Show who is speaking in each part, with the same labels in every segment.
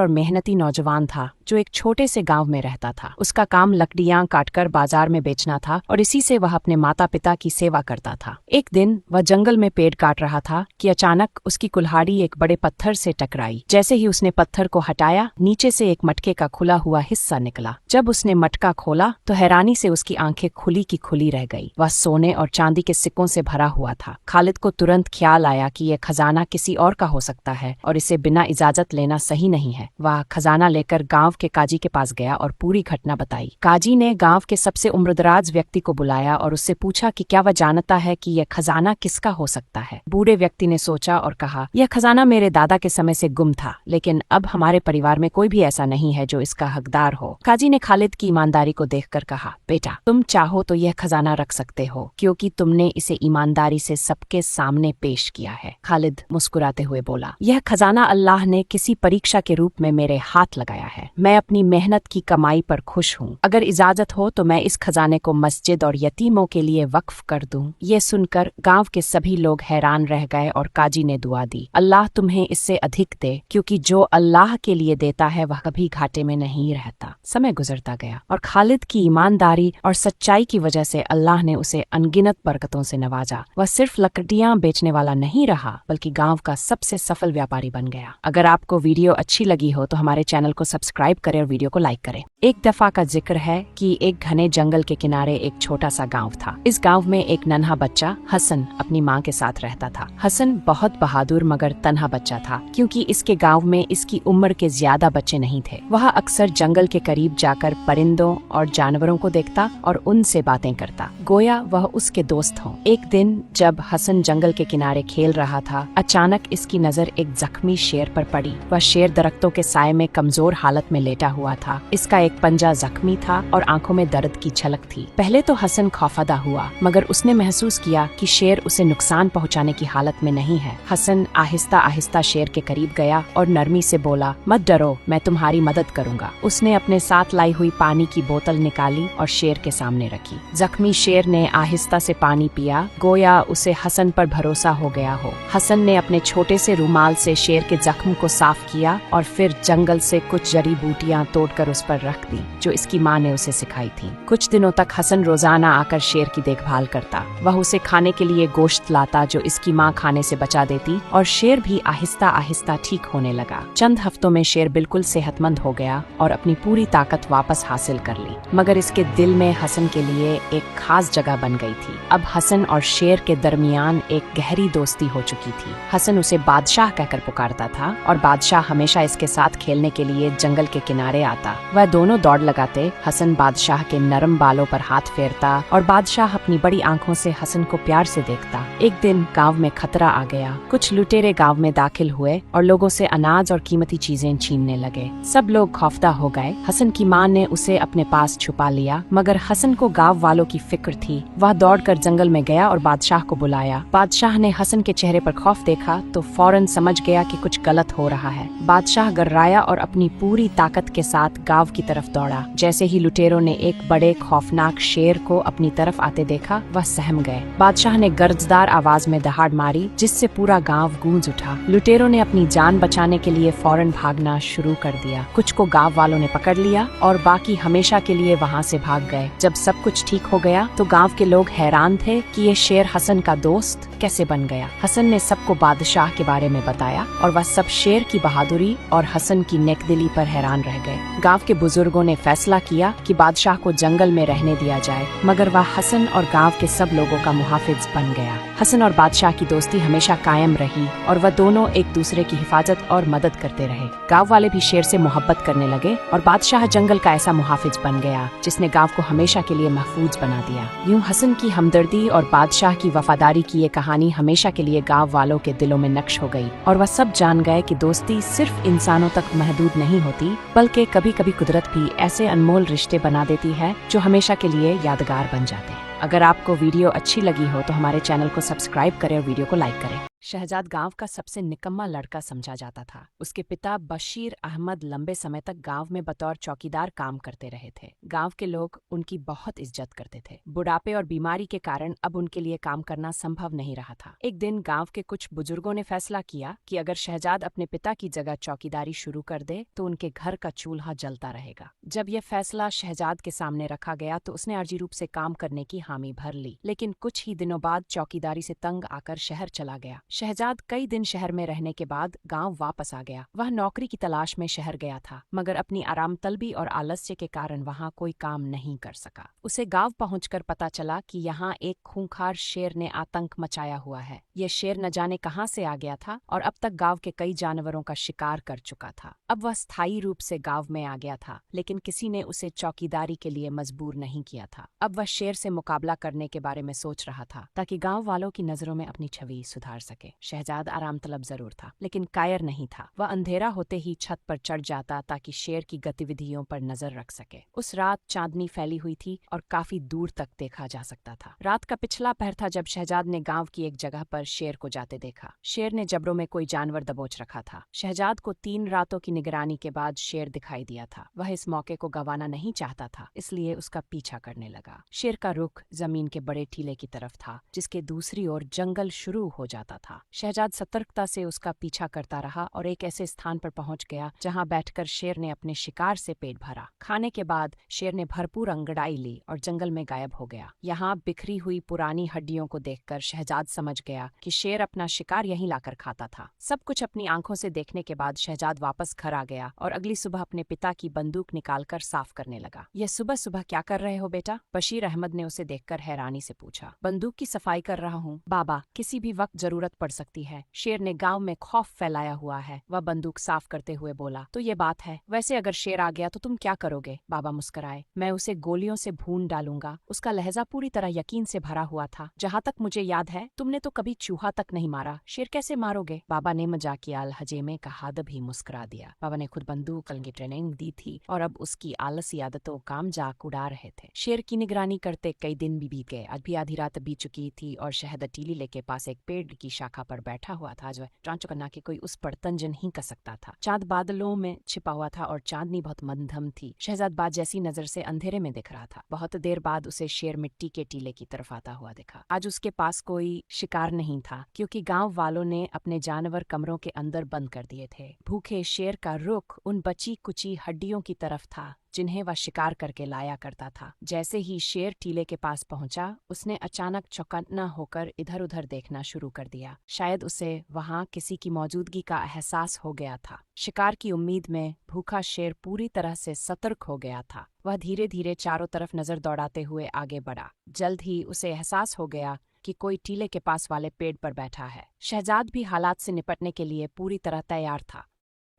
Speaker 1: और मेहनती नौजवान था जो एक छोटे से गांव में रहता था। उसका काम लकड़ियां काटकर बाजार में बेचना था और इसी से वह अपने माता पिता की सेवा करता था। एक दिन वह जंगल में पेड़ काट रहा था कि अचानक उसकी कुल्हाड़ी एक बड़े पत्थर से टकराई। जैसे ही उसने पत्थर को हटाया, नीचे से एक मटके का खुला हुआ हिस्सा निकला। जब उसने मटका खोला तो हैरानी से उसकी आंखें खुली की खुली रह गई। वह सोने और चांदी के सिक्कों से भरा हुआ था। खालिद को तुरंत ख्याल आया कि यह खजाना किसी और का हो सकता है और इसे बिना इजाजत लेना सही नहीं है। वह खजाना लेकर गांव के काजी के पास गया और पूरी घटना बताई। काजी ने गांव के सबसे उम्रदराज व्यक्ति को बुलाया और उससे पूछा कि क्या वह जानता है कि यह खजाना किसका हो सकता है। बूढ़े व्यक्ति ने सोचा और कहा, यह खजाना मेरे दादा के समय से गुम था, लेकिन अब हमारे परिवार में कोई भी ऐसा नहीं है जो इसका हकदार हो। काजी ने खालिद की ईमानदारी को देखकर कहा, बेटा, तुम चाहो तो यह खजाना रख सकते हो, क्योंकि तुमने इसे ईमानदारी से सबके सामने पेश किया है। खालिद मुस्कुराते हुए बोला, यह खजाना अल्लाह ने किसी परीक्षा के रूप में मेरे हाथ लगाया है। मैं अपनी मेहनत की कमाई पर खुश हूँ। अगर इजाजत हो तो मैं इस खजाने को मस्जिद और यतीमों के लिए वक्फ कर दूं। ये सुनकर गांव के सभी लोग हैरान रह गए और काजी ने दुआ दी, अल्लाह तुम्हें इससे अधिक दे, क्योंकि जो अल्लाह के लिए देता है वह कभी घाटे में नहीं रहता। समय गुजरता गया और खालिद की ईमानदारी और सच्चाई की वजह से अल्लाह ने उसे अनगिनत बरकतों से नवाजा। वह सिर्फ लकड़ियां बेचने वाला नहीं रहा, बल्कि गाँव का सबसे सफल व्यापारी बन गया। अगर आपको वीडियो अच्छी लगी हो तो हमारे चैनल को सब्सक्राइब करें और वीडियो को लाइक करें। एक दफा का जिक्र है कि एक घने जंगल के किनारे एक छोटा सा गांव था। इस गांव में एक नन्हा बच्चा हसन अपनी माँ के साथ रहता था। हसन बहुत बहादुर मगर तन्हा बच्चा था, क्योंकि इसके गांव में इसकी उम्र के ज्यादा बच्चे नहीं थे। वह अक्सर जंगल के करीब जाकर परिंदों और जानवरों को देखता और उनसे बातें करता, गोया वह उसके दोस्त हों। एक दिन जब हसन जंगल के किनारे खेल रहा था, अचानक इसकी नजर एक जख्मी शेर पर पड़ी। वह शेर दरख्तों के साए में कमजोर हालत में लेटा हुआ था। इसका एक पंजा जख्मी था और आंखों में दर्द की झलक थी। पहले तो हसन खौफजदा हुआ, मगर उसने महसूस किया कि शेर उसे नुकसान पहुंचाने की हालत में नहीं है। हसन आहिस्ता आहिस्ता शेर के करीब गया और नरमी से बोला, मत डरो, मैं तुम्हारी मदद करूंगा। उसने अपने साथ लाई हुई पानी की बोतल निकाली और शेर के सामने रखी। जख्मी शेर ने आहिस्ता से पानी पिया, गोया उसे हसन पर भरोसा हो गया हो। हसन ने अपने छोटे से रुमाल से शेर के जख्म को साफ किया और फिर जंगल से कुछ जड़ी बूटियां तोड़कर उस पर रख दी, जो इसकी माँ ने उसे सिखाई थी। कुछ दिनों तक हसन रोजाना आकर शेर की देखभाल करता। वह उसे खाने के लिए गोश्त लाता जो इसकी माँ खाने से बचा देती, और शेर भी आहिस्ता आहिस्ता ठीक होने लगा। चंद हफ्तों में शेर बिल्कुल सेहतमंद हो गया और अपनी पूरी ताकत वापस हासिल कर ली। मगर इसके दिल में हसन के लिए एक खास जगह बन गई थी। अब हसन और शेर के दरमियान एक गहरी दोस्ती हो चुकी थी। हसन उसे बादशाह कहकर पुकारता था और बादशाह हमेशा इसके साथ खेलने के लिए जंगल के किनारे आता। वह दोनों दौड़ लगाते। हसन बादशाह के नरम बालों पर हाथ फेरता और बादशाह अपनी बड़ी आंखों से हसन को प्यार से देखता। एक दिन गांव में खतरा आ गया। कुछ लुटेरे गांव में दाखिल हुए और लोगों से अनाज और कीमती चीजें छीनने लगे। सब लोग खौफदा हो गए। हसन की माँ ने उसे अपने पास छुपा लिया, मगर हसन को गांव वालों की फिक्र थी। वह दौड़कर जंगल में गया और बादशाह को बुलाया। बादशाह ने हसन के चेहरे पर खौफ देखा तो फौरन समझ गया कि कुछ गलत हो रहा है। बादशाह गर्राया और अपनी पूरी ताकत के साथ गांव की तरफ दौड़ा। जैसे ही लुटेरों ने एक बड़े खौफनाक शेर को अपनी तरफ आते देखा, वह सहम गए। बादशाह ने गर्जदार आवाज में दहाड़ मारी, जिससे पूरा गांव गूंज उठा। लुटेरों ने अपनी जान बचाने के लिए फौरन भागना शुरू कर दिया। कुछ को गांव वालों ने पकड़ लिया और बाकी हमेशा के लिए वहां से भाग गए। जब सब कुछ ठीक हो गया तो गांव के लोग हैरान थे कि ये शेर हसन का दोस्त कैसे बन गया। हसन ने सबको बादशाह के बारे में बताया और वह सब शेर की बहादुरी और हसन की नेकदिली पर हैरान रह गए। गांव के बुजुर्गों ने फैसला किया कि बादशाह को जंगल में रहने दिया जाए, मगर वह हसन और गांव के सब लोगों का मुहाफिज बन गया। हसन और बादशाह की दोस्ती हमेशा कायम रही और वह दोनों एक दूसरे की हिफाजत और मदद करते रहे। गांव वाले भी शेर से मोहब्बत करने लगे और बादशाह जंगल का ऐसा मुहाफिज बन गया जिसने गांव को हमेशा के लिए महफूज बना दिया। यूं हसन की हमदर्दी और बादशाह की वफादारी की ये कहानी हमेशा के लिए गांव वालों के दिलों में नक्श हो गई और वह सब जान गए कि दोस्ती सिर्फ इंसानों तक महदूद नहीं होती, बल्कि कभी कभी कुदरत भी ऐसे अनमोल रिश्ते बना देती है जो हमेशा के लिए यादगार बन जाते हैं। अगर आपको वीडियो अच्छी लगी हो तो हमारे चैनल को सब्सक्राइब करें और वीडियो को लाइक करें। शहजाद गांव का सबसे निकम्मा लड़का समझा जाता था। उसके पिता बशीर अहमद लंबे समय तक गांव में बतौर चौकीदार काम करते रहे थे। गांव के लोग उनकी बहुत इज्जत करते थे। बुढ़ापे और बीमारी के कारण अब उनके लिए काम करना संभव नहीं रहा था। एक दिन गांव के कुछ बुजुर्गों ने फैसला किया कि अगर शहजाद अपने पिता की जगह चौकीदारी शुरू कर दे तो उनके घर का चूल्हा जलता रहेगा। जब यह फैसला शहजाद के सामने रखा गया तो उसने अर्जी रूप से काम करने की हामी भर ली, लेकिन कुछ ही दिनों बाद चौकीदारी से तंग आकर शहर चला गया। शहजाद कई दिन शहर में रहने के बाद गांव वापस आ गया। वह नौकरी की तलाश में शहर गया था, मगर अपनी आराम तलबी और आलस्य के कारण वहां कोई काम नहीं कर सका। उसे गांव पहुंचकर पता चला कि यहाँ एक खूंखार शेर ने आतंक मचाया हुआ है। यह शेर न जाने कहां से आ गया था और अब तक गांव के कई जानवरों का शिकार कर चुका था। अब वह स्थायी रूप से गांव में आ गया था, लेकिन किसी ने उसे चौकीदारी के लिए मजबूर नहीं किया था। अब वह शेर से मुकाबला करने के बारे में सोच रहा था ताकि गांव वालों की नजरों में अपनी छवि सुधार सके। शहजाद आराम तलब जरूर था, लेकिन कायर नहीं था। वह अंधेरा होते ही छत पर चढ़ जाता ताकि शेर की गतिविधियों पर नजर रख सके। उस रात चांदनी फैली हुई थी और काफी दूर तक देखा जा सकता था। रात का पिछला पहर था जब शहजाद ने गांव की एक जगह पर शेर को जाते देखा। शेर ने जबड़ों में कोई जानवर दबोच रखा था। शहजाद को 3 रातों की निगरानी के बाद शेर दिखाई दिया था। वह इस मौके को गंवाना नहीं चाहता था, इसलिए उसका पीछा करने लगा। शेर का रुख जमीन के बड़े टीले की तरफ था, जिसके दूसरी ओर जंगल शुरू हो जाता था। शहजाद सतर्कता से उसका पीछा करता रहा और एक ऐसे स्थान पर पहुंच गया जहां बैठकर शेर ने अपने शिकार से पेट भरा। खाने के बाद शेर ने भरपूर अंगड़ाई ली और जंगल में गायब हो गया। यहाँ बिखरी हुई पुरानी हड्डियों को देखकर शहजाद समझ गया कि शेर अपना शिकार यहीं लाकर खाता था। सब कुछ अपनी आंखों से देखने के बाद शहजाद वापस घर आ गया और अगली सुबह अपने पिता की बंदूक निकालकर साफ करने लगा। यह सुबह सुबह क्या कर रहे हो बेटा? बशीर अहमद ने उसे देखकर हैरानी से पूछा। बंदूक की सफाई कर रहा हूँ बाबा, किसी भी वक्त जरूरत पड़ सकती है। शेर ने गांव में खौफ फैलाया हुआ है, वह बंदूक साफ करते हुए बोला। तो ये बात है। वैसे अगर शेर आ गया तो तुम क्या करोगे? बाबा मुस्कुराए। मैं उसे गोलियों से भून डालूंगा। उसका लहजा पूरी तरह यकीन से भरा हुआ था। जहाँ तक मुझे याद है तुमने तो कभी चूहा तक नहीं मारा, शेर कैसे मारोगे? बाबा ने मजाकिया लहजे का हाथ भी मुस्कुरा दिया। बाबा ने खुद बंदूक की ट्रेनिंग दी थी और अब उसकी आलसी आदतों का मजाक उड़ा रहे थे। शेर की निगरानी करते कई दिन भी बीत गए। आज भी आधी रात बीत चुकी थी और शहद टीले के पास एक पेड़ की शाखा पर बैठा हुआ था जो चांचो करना कि कोई उस पर तंजन ही कर सकता था। चांद बादलों में छिपा हुआ था और चांदनी बहुत मंदम थी। शहजाद बाज जैसी नजर से अंधेरे में दिख रहा था। बहुत देर बाद उसे शेर मिट्टी के टीले की तरफ आता हुआ दिखा। आज उसके पास कोई शिकार नहीं था, क्योंकि गांव वालों ने अपने जानवर कमरों के अंदर बंद कर दिए थे। भूखे शेर का रुख उन बची कुची हड्डियों की तरफ था जिन्हें वह शिकार करके लाया करता था। जैसे ही शेर टीले के पास पहुंचा, उसने अचानक चौकन्ना होकर इधर उधर देखना शुरू कर दिया। शायद उसे वहां किसी की मौजूदगी का एहसास हो गया था। शिकार की उम्मीद में भूखा शेर पूरी तरह से सतर्क हो गया था। वह धीरे धीरे चारों तरफ नजर दौड़ाते हुए आगे बढ़ा। जल्द ही उसे एहसास हो गया कि कोई टीले के पास वाले पेड़ पर बैठा है। शहजाद भी हालात से निपटने के लिए पूरी तरह तैयार था।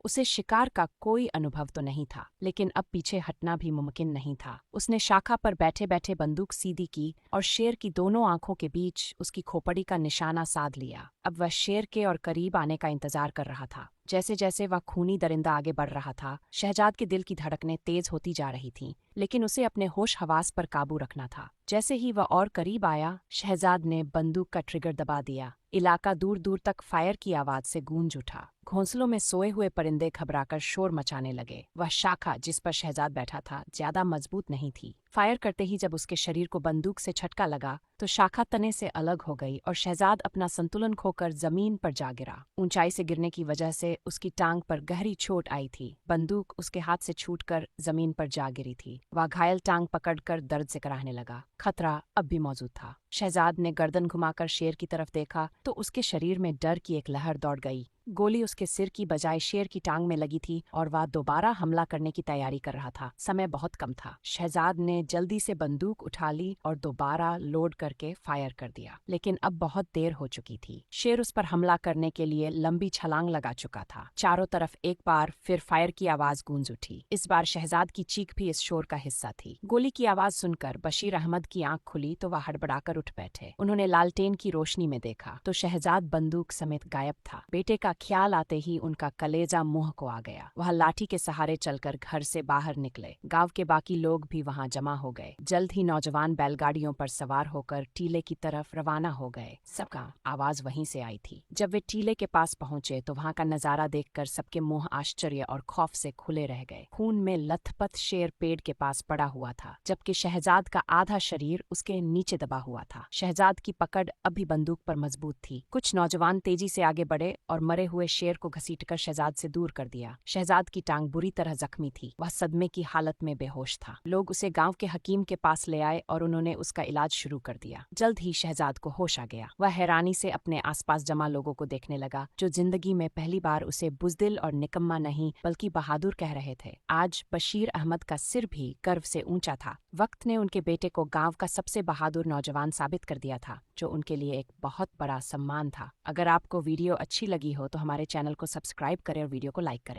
Speaker 1: उसे शिकार का कोई अनुभव तो नहीं था, लेकिन अब पीछे हटना भी मुमकिन नहीं था। उसने शाखा पर बैठे बैठे बंदूक सीधी की और शेर की दोनों आंखों के बीच उसकी खोपड़ी का निशाना साध लिया। अब वह शेर के और करीब आने का इंतजार कर रहा था। जैसे जैसे वह खूनी दरिंदा आगे बढ़ रहा था, शहजाद के दिल की धड़कनें तेज होती जा रही थीं, लेकिन उसे अपने होश हवास पर काबू रखना था। जैसे ही वह और करीब आया, शहजाद ने बंदूक का ट्रिगर दबा दिया। इलाका दूर दूर तक फायर की आवाज से गूंज उठा। घोंसलों में सोए हुए परिंदे घबराकर शोर मचाने लगे। वह शाखा जिस पर शहजाद बैठा था ज्यादा मजबूत नहीं थी। फायर करते ही जब उसके शरीर को बंदूक से झटका लगा तो शाखा तने से अलग हो गई और शहजाद अपना संतुलन खोकर जमीन पर जा गिरा। ऊंचाई से गिरने की वजह से उसकी टांग पर गहरी चोट आई थी। बंदूक उसके हाथ से छूटकर जमीन पर जा गिरी थी। वह घायल टांग पकड़कर दर्द से कराहने लगा। खतरा अब भी मौजूद था। शहजाद ने गर्दन घुमाकर शेर की तरफ देखा तो उसके शरीर में डर की एक लहर दौड़ गई। गोली उसके सिर की बजाय शेर की टांग में लगी थी और वह दोबारा हमला करने की तैयारी कर रहा था। समय बहुत कम था। शहजाद ने जल्दी से बंदूक उठा ली और दोबारा लोड करके फायर कर दिया, लेकिन अब बहुत देर हो चुकी थी। शेर उस पर हमला करने के लिए लंबी छलांग लगा चुका था। चारों तरफ एक बार फिर फायर की आवाज गूंज उठी। इस बार शहजाद की चीख भी इस शोर का हिस्सा थी। गोली की आवाज सुनकर बशीर अहमद की आंख खुली तो वह हड़बड़ाकर उठ बैठे। उन्होंने लालटेन की रोशनी में देखा तो शहजाद बंदूक समेत गायब था। बेटे का ख्याल आते ही उनका कलेजा मुंह को आ गया। वह लाठी के सहारे चलकर घर से बाहर निकले। गांव के बाकी लोग भी वहां जमा हो गए। जल्द ही नौजवान बैलगाड़ियों पर सवार होकर टीले की तरफ रवाना हो गए। सबका आवाज वहीं से आई थी। जब वे टीले के पास पहुंचे तो वहां का नजारा देखकर सबके मुंह आश्चर्य और खौफ से खुले रह गए। खून में लथपथ शेर पेड़ के पास पड़ा हुआ था, जबकि शहजाद का आधा शरीर उसके नीचे दबा हुआ था। शहजाद की पकड़ अभी बंदूक पर मजबूत थी। कुछ नौजवान तेजी से आगे बढ़े और मरे हुए शेर को घसीटकर शहजाद से दूर कर दिया। शहजाद की टांग बुरी तरह जख्मी थी। वह सदमे की हालत में बेहोश था। लोग उसे गांव के हकीम के पास ले आए और उन्होंने उसका इलाज शुरू कर दिया। जल्द ही शहजाद को होश आ गया। वह हैरानी से अपने आसपास जमा लोगों को देखने लगा, जो जिंदगी में पहली बार उसे बुज़दिल और निकम्मा नहीं बल्कि बहादुर कह रहे थे। आज बशीर अहमद का सिर भी गर्व से ऊंचा था। वक्त ने उनके बेटे को गांव का सबसे बहादुर नौजवान साबित कर दिया था, जो उनके लिए एक बहुत बड़ा सम्मान था। अगर आपको वीडियो अच्छी लगी हो तो हमारे चैनल को सब्सक्राइब करें और वीडियो को लाइक करें।